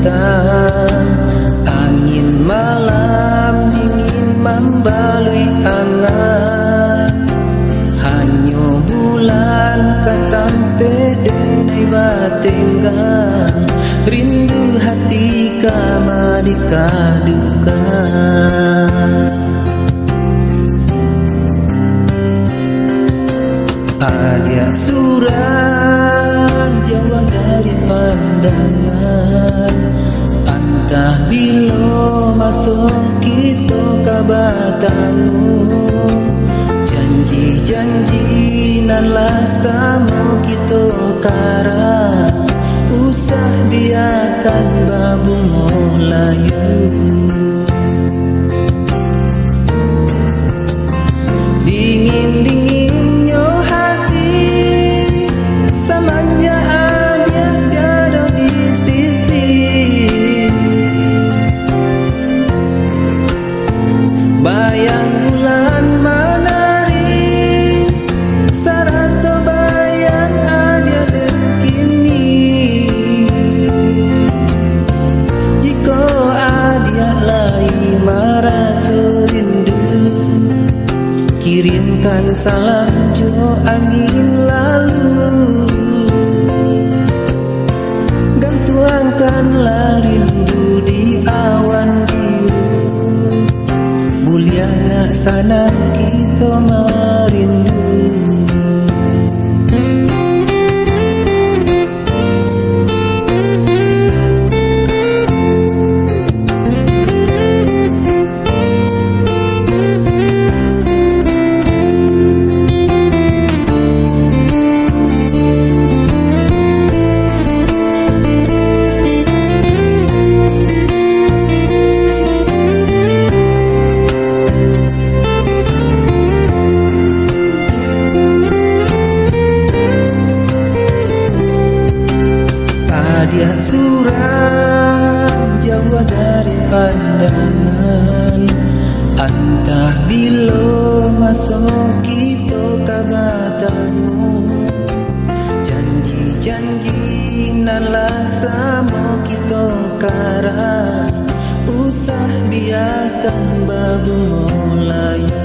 datang, angin malam dingin membalui angan. Hanyo bulan katampe denai batenggang, rindu hati kama dikadukan. Ada surat jauh dari pandangan, entah bila masuk kita ke batangmu. Janji-janji nan lah sama kita kara, usah biarkan babu melayu. Dingin-dinginnya hati, samanya dia tiada di sisi. Bayang bulan menari, sarasa bayang ada dekini. Jika ada lagi merasa rindu, kirimkan salam jo angin lalu. Gantuangkanlah rindu di awan biru, mulia sana kita merindu. Dia suram jauh dari pandangan, entah bila masuk kita ke batangmu. Janji-janji nan lah sama kita kara, usah biarkan babu melayu.